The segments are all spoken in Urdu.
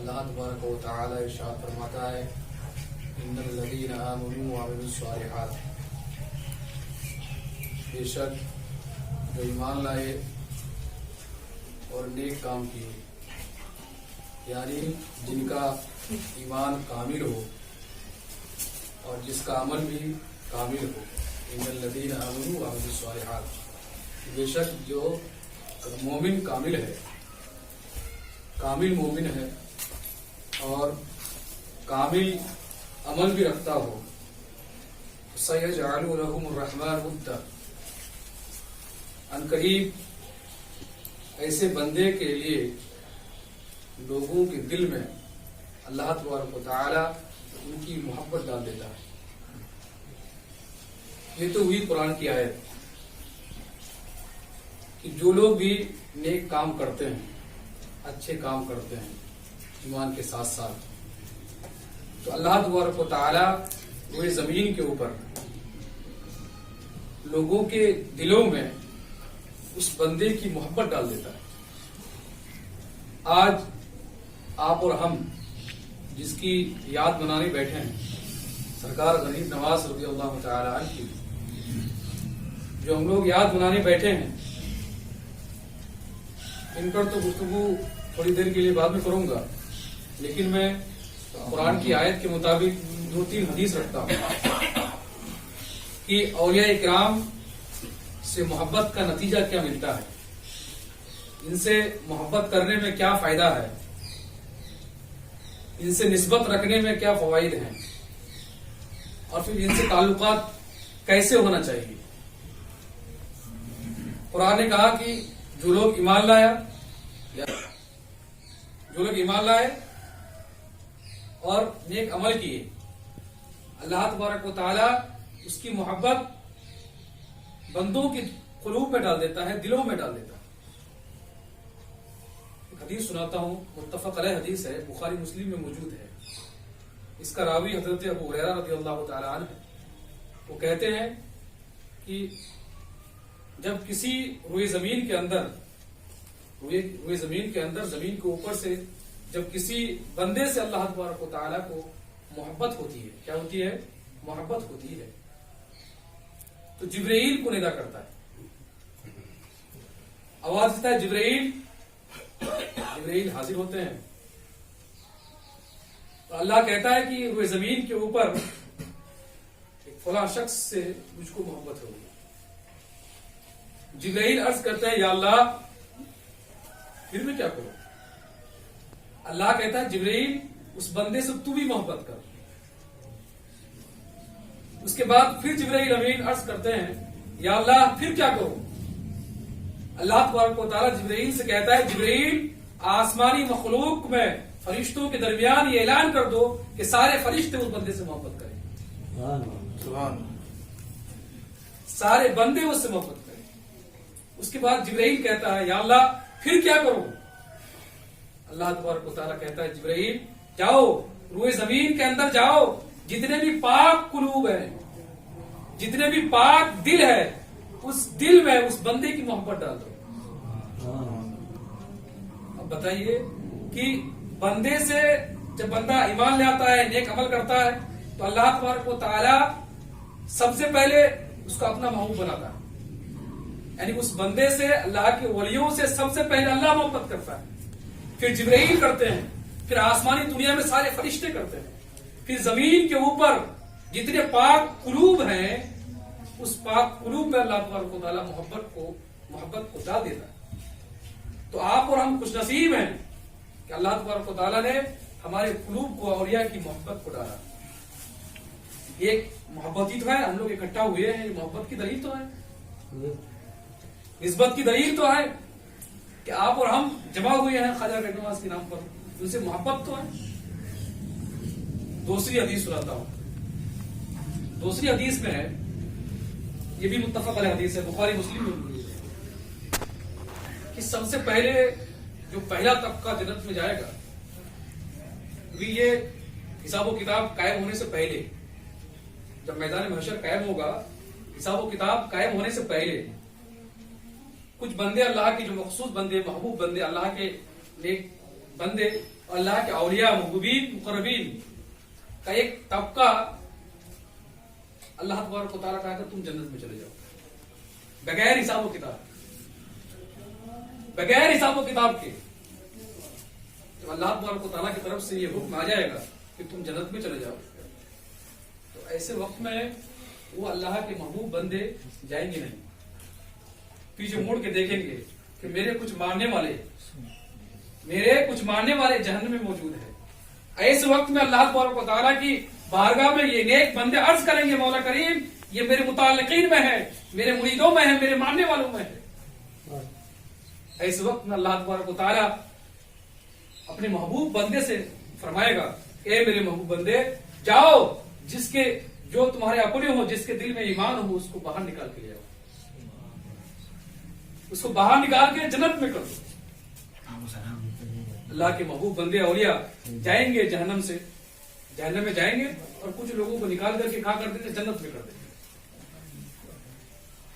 اللہ تبارک و تعالی ارشاد فرماتا ہے ان الذین آمنوا وعملوا الصالحات، بے شک جو ایمان لائے اور نیک کام کیے، یعنی جن کا ایمان کامل ہو اور جس کا عمل بھی کامل ہو. ان الذین آمنوا وعملوا الصالحات، بے شک جو مومن کامل ہے، کامل مومن ہے اور کامل عمل بھی رکھتا ہو، سَيَجْعَلُ لَهُمُ الرَّحْمَنُ وُدًّا، عنقریب ایسے بندے کے لیے لوگوں کے دل میں اللہ تبارک و تعالی ان کی محبت ڈال دیتا ہے. یہ تو ہوئی قرآن کی آیت کہ جو لوگ بھی نیک کام کرتے ہیں، اچھے کام کرتے ہیں ایمان کے ساتھ ساتھ، تو اللہ تبارک و تعالی وہ زمین کے اوپر لوگوں کے دلوں میں اس بندے کی محبت ڈال دیتا ہے. آج آپ اور ہم جس کی یاد منانے بیٹھے ہیں، سرکار غریب نواز رضی اللہ تعالی عنہ کی جو ہم لوگ یاد منانے بیٹھے ہیں، ان پر تو گفتگو تھوڑی دیر کے لیے بعد میں کروں گا، لیکن میں قرآن کی آیت کے مطابق 2-3 حدیث رکھتا ہوں کہ اولیاء اکرام سے محبت کا نتیجہ کیا ملتا ہے، ان سے محبت کرنے میں کیا فائدہ ہے، ان سے نسبت رکھنے میں کیا فوائد ہیں، اور پھر ان سے تعلقات کیسے ہونا چاہیے. قرآن نے کہا کہ جو لوگ ایمان لائے اور نیک عمل کیے، اللہ تبارک و تعالی اس کی محبت بندوں کی قلوب میں ڈال دیتا ہے، دلوں میں ڈال دیتا ہے. ایک حدیث سناتا ہوں، متفق علیہ حدیث ہے، بخاری مسلم میں موجود ہے. اس کا راوی حضرت ابو ہریرہ رضی اللہ تعالی عنہ ہے. وہ کہتے ہیں کہ جب کسی روئے زمین کے اندر زمین کے اوپر سے جب کسی بندے سے اللہ تبارک و تعالیٰ کو محبت ہوتی ہے، کیا ہوتی ہے؟ محبت ہوتی ہے، تو جبرائیل کو ندا کرتا ہے، آواز دیتا ہے جبرائیل حاضر ہوتے ہیں. تو اللہ کہتا ہے کہ روئے زمین کے اوپر ایک فلاں شخص سے مجھ کو محبت ہوگی. جبرائیل عرض کرتا ہے یا اللہ پھر میں کیا کروں؟ اللہ کہتا ہے جبرائیل اس بندے سے تو بھی محبت کر. اس کے بعد پھر جبرائیل امین عرض کرتے ہیں یا اللہ پھر کیا کروں؟ اللہ تبارک و تعالیٰ جبرائیل سے کہتا ہے جبرائیل آسمانی مخلوق میں فرشتوں کے درمیان یہ اعلان کر دو کہ سارے فرشتے اس بندے سے محبت کریں. سبحان اللہ. سارے بندے اس سے محبت کریں. اس کے بعد جبرائیل کہتا ہے یا اللہ پھر کیا کروں؟ اللہ تبارک و تعالیٰ کہتا ہے جبرائیل جاؤ روئے زمین کے اندر جاؤ، جتنے بھی پاک قلوب ہیں، جتنے بھی پاک دل ہے، اس دل میں اس بندے کی محبت ڈال دو. اب بتائیے کہ بندے سے جب بندہ ایمان لے آتا ہے، نیک عمل کرتا ہے، تو اللہ تبارک و تعالیٰ سب سے پہلے اس کو اپنا محبوب بناتا ہے. یعنی اس بندے سے، اللہ کے ولیوں سے سب سے پہلے اللہ محبت کرتا ہے، پھر جبرائیل کرتے ہیں، پھر آسمانی دنیا میں سارے فرشتے کرتے ہیں، پھر زمین کے اوپر جتنے پاک قلوب ہیں اس پاک قلوب میں اللہ تبارک و تعالیٰ محبت کو ڈال دیتا ہے. تو آپ اور ہم خوش نصیب ہیں کہ اللہ تبارک و تعالیٰ نے ہمارے قلوب کو اولیاء کی محبت کو ڈالا. ایک محبت ہی تو ہے، ہم لوگ اکٹھا ہوئے ہیں، یہ محبت کی دلیل تو ہے، نسبت کی دلیل تو ہے کہ آپ اور ہم جمع ہوئے ہیں خواجہ غریب نواز کے نام پر، ان سے محبت تو ہے. دوسری حدیث سناتا ہوں. دوسری حدیث میں ہے، یہ بھی متفق علیہ حدیث ہے، بخاری مسلم میں موجود ہے، کہ سب سے پہلے جو پہلا طبقہ جنت میں جائے گا، یہ حساب و کتاب قائم ہونے سے پہلے، جب میدان محشر قائم ہوگا، حساب و کتاب قائم ہونے سے پہلے کچھ بندے اللہ کے جو مخصوص بندے، محبوب بندے، اللہ کے نیک بندے اور اللہ کے اولیاء محبوبین مقربین کا ایک طبقہ اللہ تبارک و تعالیٰ کہا کہ تم جنت میں چلے جاؤ بغیر حساب و کتاب کے. جب اللہ تبارک و تعالیٰ کی طرف سے یہ حکم آ جائے گا کہ تم جنت میں چلے جاؤ تو ایسے وقت میں وہ اللہ کے محبوب بندے جائیں گے نہیں, پیچھے مڑ کے دیکھیں گے کہ میرے کچھ ماننے والے جہنم میں موجود ہیں. ایسے وقت میں اللہ تبارک و تعالیٰ کی بارگاہ میں یہ نیک بندے عرض کریں گے مولا کریم یہ میرے متعلقین میں ہے, میرے مریدوں میں ہے, میرے ماننے والوں میں ہے. ایسے وقت میں اللہ تبارک و تعالیٰ اپنے محبوب بندے سے فرمائے گا اے میرے محبوب بندے جاؤ, جس کے جو تمہارے اپنے ہو, جس کے دل میں ایمان ہو, اس کو باہر نکال کے لے آؤ, اس کو باہر نکال کے جنت میں کر دو. اللہ کے محبوب بندے اولیاء جائیں گے جہنم میں جائیں گے اور کچھ لوگوں کو نکال کر کے کھا کر دیتے جنت میں کر دیں گے.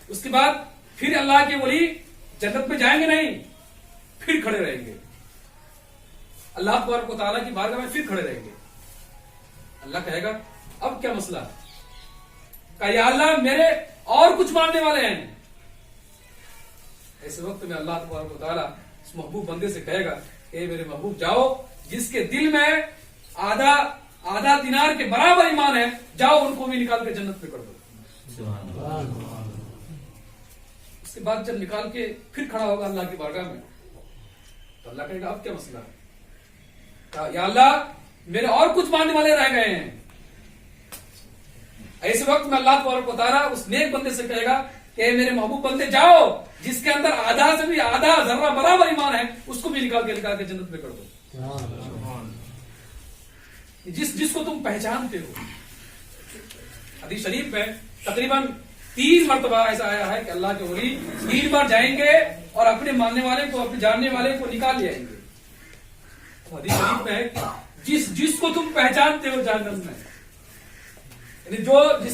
اس کے بعد پھر اللہ کے ولی جنت میں جائیں گے نہیں, پھر کھڑے رہیں گے اللہ تبارک و تعالیٰ کی بارگاہ میں, پھر کھڑے رہیں گے. اللہ کہے گا اب کیا مسئلہ ہے؟ کہ یا اللہ میرے اور کچھ ماننے والے ہیں. ایسے وقت میں اللہ تبارک و تعالیٰ اس محبوب بندے سے کہے گا اے میرے محبوب جاؤ, جس کے دل میں آدھا دینار کے برابر ایمان ہے, جاؤ ان کو بھی نکال کے جنت میں کر دو. اس کے بعد جب نکال کے پھر کھڑا ہوگا اللہ کی بارگاہ میں تو اللہ کہے گا اب کیا مسئلہ ہے؟ کہا یا اللہ میرے اور کچھ ماننے والے رہ گئے ہیں. ایسے وقت میں اللہ تبارک و تعالیٰ اس نیک بندے سے کہے گا کہ میرے محبوب بندے جاؤ, جس کے اندر آدھا سے بھی آدھا ذرہ برابر ایمان ہے, اس کو بھی نکال کے جنت میں کر دو. جس کو تم پہچانتے ہو. حدیث شریف میں تقریباً 3 مرتبہ ایسا آیا ہے کہ اللہ کے ولی 3 بار جائیں گے اور اپنے ماننے والے کو, اپنے جاننے والے کو نکال لے آئیں گے. حدیث شریف میں ہے کہ جس کو تم پہچانتے ہو جہنم میں, یعنی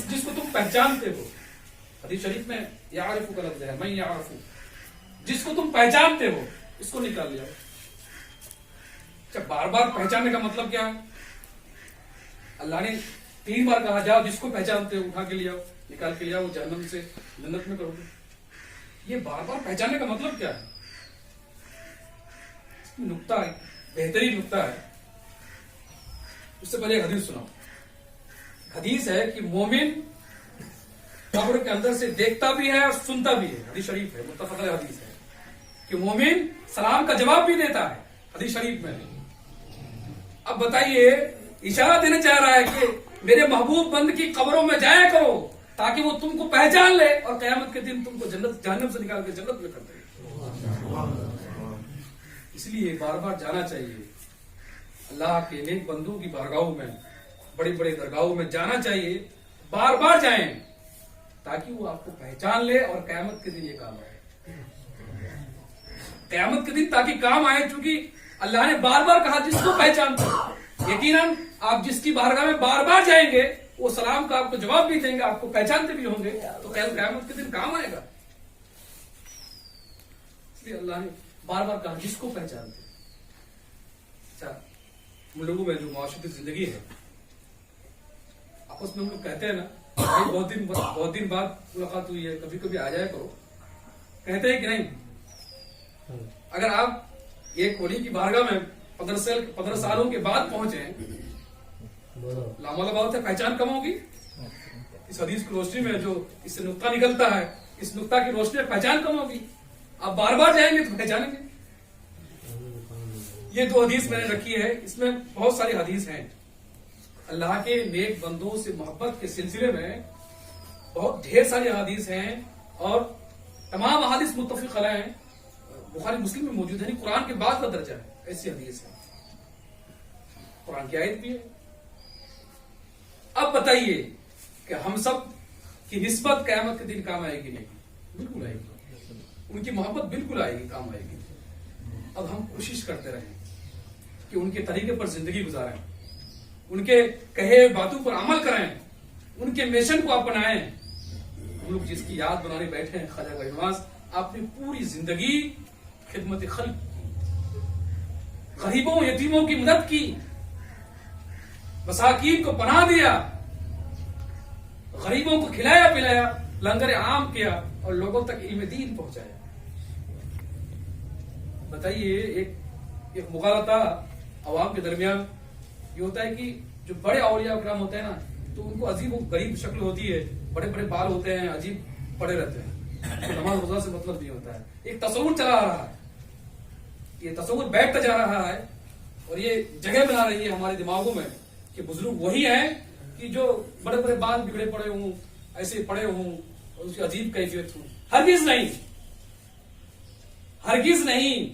جس کو تم پہچانتے ہو. حدیث شریف میں یعرف کا لفظ ہے, میں یعرف, جس کو تم پہچانتے ہو اس کو نکال لیا. جب بار بار پہچاننے کا مطلب کیا ہے؟ اللہ نے 3 بار کہا جاؤ جس کو پہچانتے ہو اٹھا کے لیا, نکال کے لیا, وہ جہنم سے جنت میں کرو گے. یہ بار بار پہچاننے کا مطلب کیا ہے؟ نقطہ ہے, بہترین نقطہ ہے. اس سے پہلے حدیث سناؤ. حدیث ہے کہ مومن قبر کے اندر سے دیکھتا بھی ہے اور سنتا بھی ہے. حدیث شریف ہے, متفق علیہ حدیث ہے کہ مومن سلام کا جواب بھی دیتا ہے. حدیث شریف میں. اب بتائیے, اشارہ دینا چاہ رہا ہے کہ میرے محبوب بند کی قبروں میں جایا کرو تاکہ وہ تم کو پہچان لے اور قیامت کے دن تم کو جہنم سے نکال کے جنت میں کر دے. اس لیے بار بار جانا چاہیے اللہ کے نیک بندوں کی بارگاہوں میں, بڑے بڑے درگاہوں میں جانا چاہیے. بار بار جائیں تاکہ وہ آپ کو پہچان لے اور قیامت کے دن یہ کام آئے. قیامت کے دن تاکہ کام آئے, چونکہ اللہ نے بار بار کہا جس کو پہچانتے ہو. یقیناً آپ جس کی بارگاہ میں بار بار جائیں گے وہ سلام کا آپ کو جواب بھی دیں گے, آپ کو پہچانتے بھی ہوں گے, تو قیامت کے دن کام آئے گا. اس لیے اللہ نے بار بار کہا جس کو پہچانتے. اچھا, ہم لوگوں میں جو معاشرتی زندگی ہے, آپس میں ہم لوگ کہتے ہیں نا بھائی بہت دن بعد ملاقات ہوئی ہے, کبھی کبھی آ جائے کرو. کہتے ہیں کہ نہیں؟ اگر آپ ایک ولی کی بارگاہ میں 15 سالوں کے بعد پہنچے, لامولا بات ہے, پہچان کم ہوگی. اس حدیث کی روشنی میں جو اس سے نقطہ نکلتا ہے, اس نقطہ کی روشنی میں پہچان کم ہوگی. آپ بار بار جائیں گے تو پہچانیں گے. یہ 2 حدیث میں نے رکھی ہے. اس میں بہت ساری حدیث ہیں. اللہ کے نیک بندوں سے محبت کے سلسلے میں بہت ڈھیر ساری حدیث ہیں اور تمام حدیث متفق علیہ ہیں. بخاری مسلم میں موجود ہے. قرآن کے بعد کا درجہ ہے. ایسی حدیث ہے, قرآن کی آیت بھی ہے. اب بتائیے کہ ہم سب کی نسبت قیامت کے دن کام آئے گی نہیں؟ بالکل آئے گی. ان کی محبت بالکل آئے گی, کام آئے گی. اب ہم کوشش کرتے رہیں کہ ان کے طریقے پر زندگی گزاریں, ان کے کہے باتوں پر عمل کریں, ان کے مشن کو اپنائیں. ہم لوگ جس کی یاد بنانے بیٹھے ہیں خواجہ غریب نواز, آپ نے پوری زندگی خدمت خلق, غریبوں یتیموں کی مدد کی، مساکین کو پناہ دیا، غریبوں کو کھلایا پلایا، لنگر عام کیا اور لوگوں تک علم دین پہنچایا۔ بتائیے ایک مغالطہ عوام کے درمیان یہ ہوتا ہے کہ جو بڑے اولیاء کرام ہوتے ہیں نا تو ان کو عجیب و غریب شکل ہوتی ہے، بڑے بڑے بال ہوتے ہیں، عجیب پڑے رہتے ہیں، نماز روزہ سے مطلب نہیں ہوتا ہے۔ ایک تصور چلا آ رہا ہے، یہ تصور بیٹھتا جا رہا ہے اور یہ جگہ بنا رہی ہے ہمارے دماغوں میں کہ بزرگ وہی ہیں کہ جو بڑے بڑے بال بگڑے پڑے ہوں، ایسے پڑے ہوں اور اس کی عجیب کیفیت ہو۔ ہرگز نہیں، ہرگز نہیں،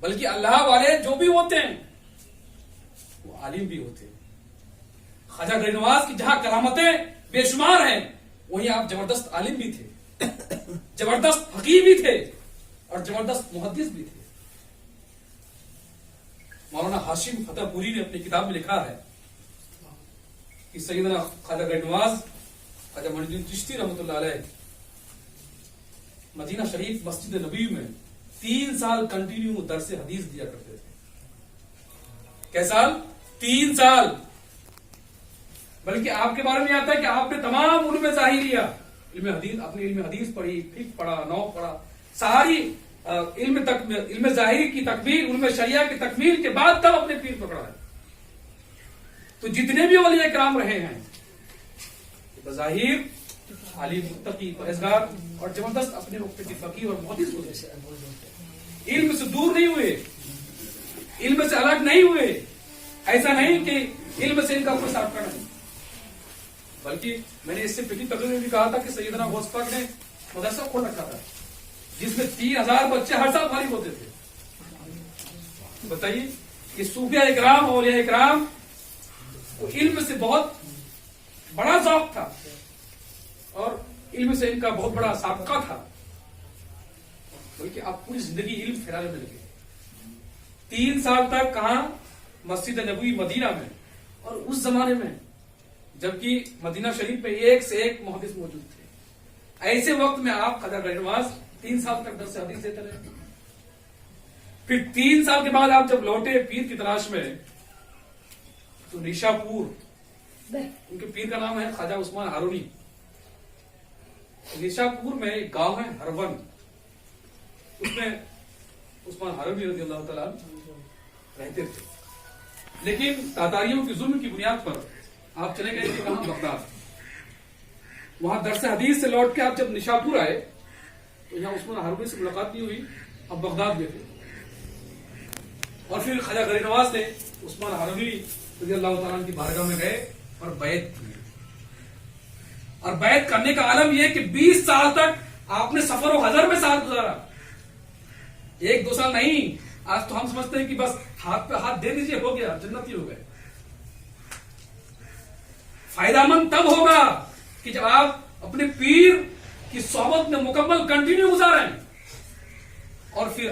بلکہ اللہ والے جو بھی ہوتے ہیں وہ عالم بھی ہوتے ہیں۔ خواجہ غریب نواز کی جہاں کرامتیں بے شمار ہیں وہیں آپ زبردست عالم بھی تھے، زبردست حکیم بھی تھے اور زبردست محدث بھی تھے۔ مولانا ہاشم فتح پوری نے اپنی کتاب میں لکھا ہے کہ سیدنا خواجہ غریب نواز خواجہ معین الدین چشتی رحمۃ اللہ علیہ مدینہ شریف مسجد نبوی میں 3 سال کنٹینیو درس حدیث دیا کرتے تھے۔ کیا سال؟ 3 سال۔ بلکہ آپ کے بارے میں آتا ہے کہ آپ نے تمام علوم ظاہریہ، علم حدیث، اپنی علم حدیث پڑھی، فقہ پڑھا، نحو پڑھا، ساری علم ظاہری کی تکمیل، علم شریعہ کی تکمیل کے بعد تب اپنے پیر پکڑا ہے۔ تو جتنے بھی اولیاء کرام رہے ہیں بظاہر عالم، متقی، پرہیزگار اور زبردست اپنے وقت کے فقیہ اور محدث ہوتے، علم سے دور نہیں ہوئے، علم سے الگ نہیں ہوئے۔ ایسا نہیں کہ علم سے ان کا کوئی سابقہ نہیں، بلکہ میں نے اس سے پچھلی تقریر میں بھی کہا تھا کہ سیدنا غوث پاک نے مدرسہ کھول رکھا تھا جس میں 3000 بچے ہر سال فارغ ہوتے تھے۔ بتائیے کہ صوفیاء اکرام، اولیاء اکرام کو علم سے بہت بڑا ذوق تھا اور علم سے ان کا بہت بڑا سابقہ تھا، بلکہ آپ پوری زندگی علم پھیلانے میں لگے۔ 3 سال تک کہاں؟ مسجد نبوی مدینہ میں، اور اس زمانے میں جبکہ مدینہ شریف میں ایک سے ایک محدث موجود تھے، ایسے وقت میں آپ خواجہ غریب نواز 3 سال تک درس حدیث دیتے رہے۔ پھر 3 سال کے بعد آپ جب لوٹے پیر کی تلاش میں تو نیشا پور، ان کے پیر کا نام ہے خواجہ عثمان ہارونی، نیشا پور میں ایک گاؤں ہے ہرون، اس میں عثمان ہارونی رضی اللہ تعالیٰ رہتے تھے، لیکن تاتاریوں کی ظلم کی بنیاد پر آپ چلے گئے تھے کہاں؟ بغداد۔ وہاں درس حدیث سے لوٹ کے آپ جب نشاپور آئے تو یہاں عثمان ہارونی سے ملاقات نہیں ہوئی، اب بغداد میں تھے، اور پھر خواجہ غریب نواز نے عثمان ہارونی رضی اللہ تعالیٰ عنہ کی بارگاہ میں گئے اور بیعت کی، اور بیعت کرنے کا عالم یہ کہ 20 سال تک آپ نے سفر و حضر میں ساتھ گزارا، 1-2 سال نہیں۔ آج تو ہم سمجھتے ہیں کہ بس ہاتھ پہ ہاتھ دے دیجئے ہو گیا، جنتی ہو گئے۔ فائدہ مند تب ہوگا کہ جب آپ اپنے پیر کی صحبت میں مکمل کنٹینیو گزاریں، اور پھر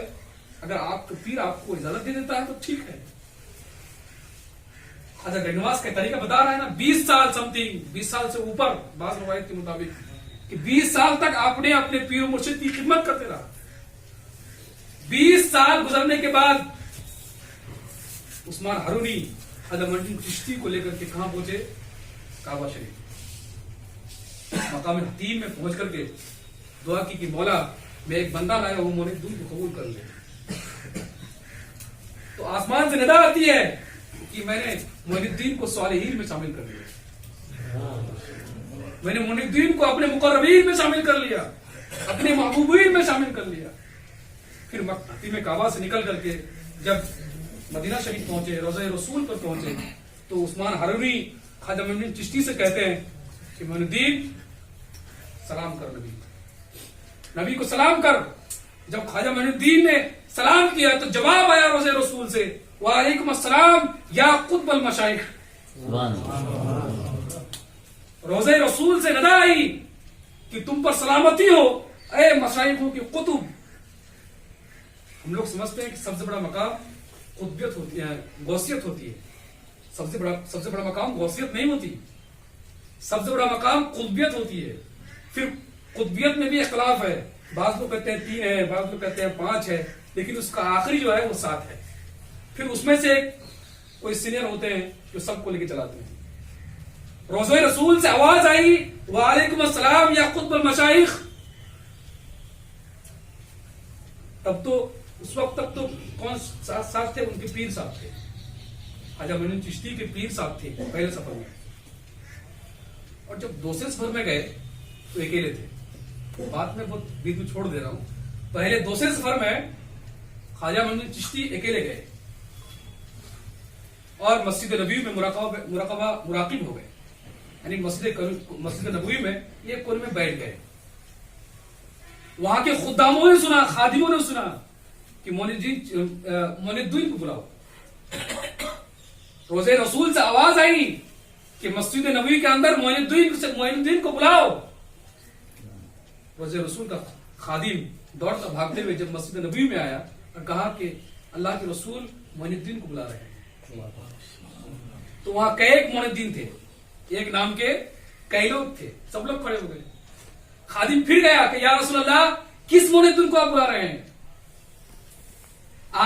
اگر آپ کا پیر آپ کو اجازت دے دیتا ہے تو ٹھیک ہے۔ خواجہ غریب نواز کا طریقہ بتا رہا ہے نا، 20 سال سمتنگ، 20 سال سے اوپر بعض روایت کے مطابق کہ 20 سال تک آپ نے اپنے پیر و مرشد کی خدمت کرتے رہا۔ 20 سال گزرنے کے بعد عثمان ہارونی خواجہ معین الدین چشتی کو لے کر کے کہاں پہنچے؟ کعبہ شریف۔ مقام حتیم میں پہنچ کر کے دعا کی کہ مولا میں ایک بندہ لایا ہوں، معین الدین کو قبول کر لے۔ تو آسمان سے ندا آتی ہے کہ میں نے معین الدین کو صالحین میں شامل کر لیا، میں نے معین الدین کو اپنے مقربین میں شامل کر لیا، اپنے محبوبین میں شامل کر لیا۔ پھر حتیم کعبہ سے نکل کر کے جب مدینہ شریف پہنچے، روضہ رسول پر پہنچے، تو عثمان ہارونی خواجہ معین الدین چشتی سے کہتے ہیں کہ معین الدین سلام کر، نبی کو سلام کر۔ جب خواجہ معین الدین نے سلام کیا تو جواب آیا روضہ رسول سے، وعلیکم السلام یا قطب المشائخ۔ روضہ رسول سے ندا آئی کہ تم پر سلامتی ہو اے مشائخوں کی قطب۔ ہم لوگ سمجھتے ہیں کہ سب سے بڑا مقام قطبیت ہوتی ہے، غوثیت ہوتی ہے۔ سب سے بڑا مقام غوثیت نہیں ہوتی، سب سے بڑا مقام قطبیت ہوتی ہے۔ پھر قطبیت میں بھی اختلاف ہے، بعض لوگ کہتے ہیں 3 ہے، بعض لوگ کہتے ہیں 5 ہے، لیکن اس کا آخری جو ہے وہ 7 ہے. پھر اس میں سے کوئی سینئر ہوتے ہیں جو سب کو لے کے چلاتے ہیں. روضہ رسول سے آواز آئی وعلیکم السلام یا قطب المشائخ. تب تو اس وقت تک تو کون ساتھ تھے؟ ان کے پیر صاحب تھے، خواجہ معین چشتی کے پیر صاحب تھے پہلے سفر میں. اور جب دوسرے سفر میں گئے تو اکیلے تھے. بات میں بہت بیچ میں چھوڑ دے رہا ہوں. پہلے دوسرے سفر میں خواجہ معین چشتی اکیلے گئے اور مسجد نبوی میں مراقب ہو گئے. یعنی مسجد نبوی میں ایک کونے میں بیٹھ گئے. وہاں کے خداموں نے سنا، خادموں نے سنا کہ معین الدین کو بلاؤ. روضہ رسول سے آواز آئی کہ مسجد نبوی کے اندر معین الدین کو بلاؤ. روضہ رسول کا خادم دوڑتا بھاگتے ہوئے جب مسجد نبوی میں آیا اور کہا کہ اللہ کے رسول معین الدین کو بلا رہے ہیں. تو وہاں کئی معین الدین تھے، ایک نام کے کئی لوگ تھے. سب لوگ کھڑے ہو گئے. خادم پھر گیا کہ یا رسول اللہ کس معین الدین کو آپ بلا رہے ہیں؟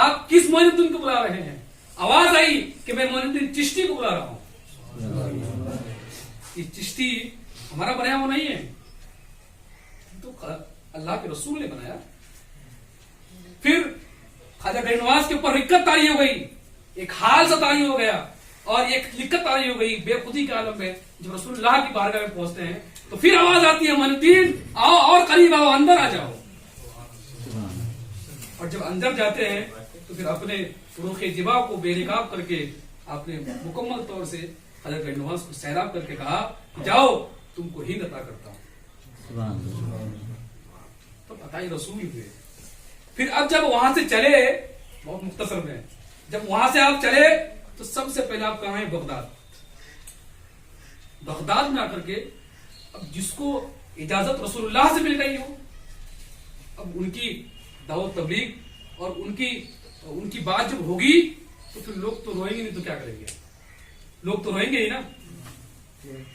آپ کس معین الدین کو بلا رہے ہیں؟ آواز آئی کہ میں معین الدین چشتی کو بلا رہا ہوں. یہ چشتی ہمارا بنایا وہ نہیں ہے، تو اللہ کے رسول نے بنایا. پھر خواجہ غریب نواز کے اوپر رکت طاری ہو گئی، ایک حال سا طاری ہو گیا اور ایک لکت طاری ہو گئی بے خودی کے عالم میں. جب رسول اللہ کی بارگاہ میں پہنچتے ہیں تو پھر آواز آتی ہے معین الدین آؤ اور قریب آؤ، اندر آ جاؤ. اور جب اندر جاتے ہیں تو پھر اپنے فروخ جبا کو بے نقاب کر کے آپ نے مکمل طور سے حضرت غریب نواز کو سیراب کر کے کہا جاؤ تم کو ہند عطا کرتا ہوں. تو پتہ ہی رسول ہوئے. پھر اب جب وہاں سے چلے، بہت مختصر میں، جب وہاں سے آپ چلے تو سب سے پہلے آپ کہاں ہیں؟ بغداد. بغداد میں آ کر کے اب جس کو اجازت رسول اللہ سے مل گئی ہو، اب ان کی دعوت تبلیغ اور ان کی بات جب ہوگی تو پھر لوگ تو روئیں گے، نہیں تو کیا کریں گے؟ لوگ تو روئیں گے ہی نا.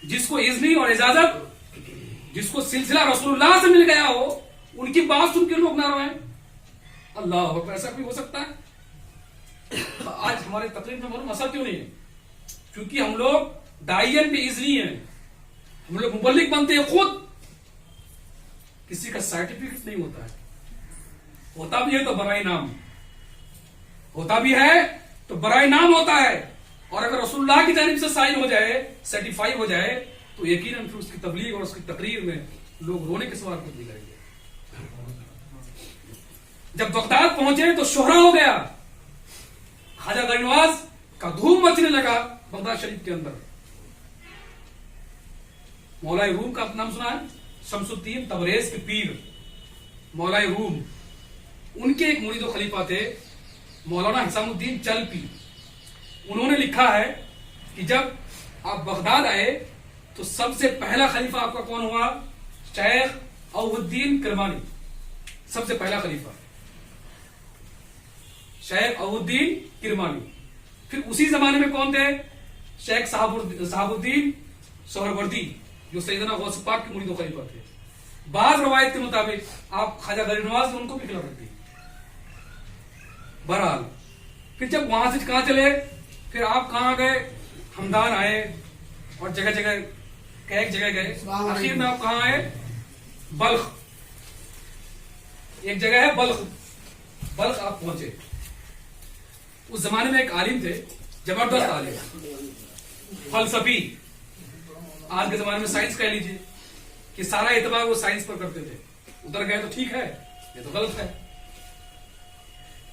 جس کو اذن اور اجازت، جس کو سلسلہ رسول اللہ سے مل گیا ہو، ان کی بات سن کے لوگ نہ روئیں. اللہ اکبر، ایسا بھی ہو سکتا ہے؟ آج ہمارے تقریب میں مسئلہ کیوں نہیں ہے؟ کیونکہ ہم لوگ داعین پہ اذنی ہیں، ہم لوگ مبلغ بنتے ہیں خود. کسی کا سرٹیفکیٹ نہیں ہوتا ہے، ہوتا بھی ہے تو برائے نام، ہوتا بھی ہے تو برائے نام ہوتا ہے. اور اگر رسول اللہ کی جانب سے سائن ہو جائے، سرٹیفائی ہو جائے، تو یقیناً پھر اس کی تبلیغ اور اس کی تقریر میں لوگ رونے کے سوال کچھ نہیں کریں گے. جب بغداد پہنچے تو شہرا ہو گیا. خواجہ غریب نواز کا دھوم مچنے لگا بغداد شریف کے اندر. مولائے روم کا نام سنا ہے؟ شمس الدین تبریز کے پیر مولائے روم، ان کے ایک مرید و خلیفہ تھے مولانا حسام الدین چلپی. انہوں نے لکھا ہے کہ جب آپ بغداد آئے تو سب سے پہلا خلیفہ آپ کا کون ہوا؟ شیخ اوف الدین کرمانی. سب سے پہلا خلیفہ شیخ اوف الدین کرمانی. پھر اسی زمانے میں کون تھے؟ شیخ صاحب الدین سہروردی، جو سیدنا غوث پاک کے مرید و خلیفہ تھے. بعض روایت کے مطابق آپ خواجہ غریب نواز نے ان کو بھی خلافت دی. بہرحال پھر جب وہاں سے کہاں چلے، پھر آپ کہاں گئے؟ ہمدان آئے اور جگہ جگہ ایک جگہ گئے. آخر میں آپ کہاں آئے؟ بلخ. ایک جگہ ہے بلخ، بلخ آپ پہنچے. اس زمانے میں ایک عالم تھے، زبردست عالم، فلسفی. آج کے زمانے میں سائنس کہہ لیجیے کہ سارا اعتبار وہ سائنس پر کرتے تھے. ادھر گئے تو ٹھیک ہے، یہ تو غلط ہے.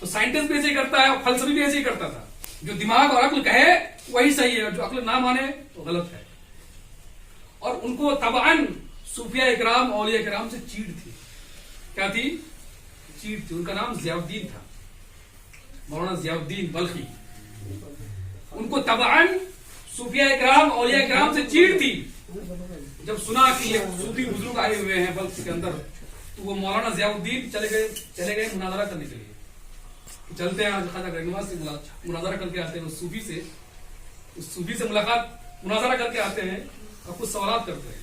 تو سائنٹسٹ بھی ایسے ہی کرتا ہے اور فلسفی بھی ایسے ہی کرتا تھا. جو دماغ اور عقل کہے وہی صحیح ہے، اور جو عقل نہ مانے تو غلط ہے. اور ان کو طبعاً صوفیاء اکرام اولیاء اکرام سے چیڑ تھی. کیا تھی؟ چیڑ تھی. ان کا نام ضیاء الدین تھا، مولانا ضیاء الدین بلخی. ان کو طبعاً صوفیاء اکرام اولیاء اکرام سے چیڑ تھی. جب سنا کہ یہ صوفی بزرگ آئے ہوئے ہیں بلخ کے اندر، تو وہ مولانا ضیاء الدین چلے گئے مناظرہ کرنے کے لیے. چلتے ہیں آج خواجہ غریب نواز سے مناظرہ کر کے آتے ہیں. اس صوفی سے ملاقات مناظرہ کر کے آتے ہیں اور کچھ سوالات کرتے ہیں.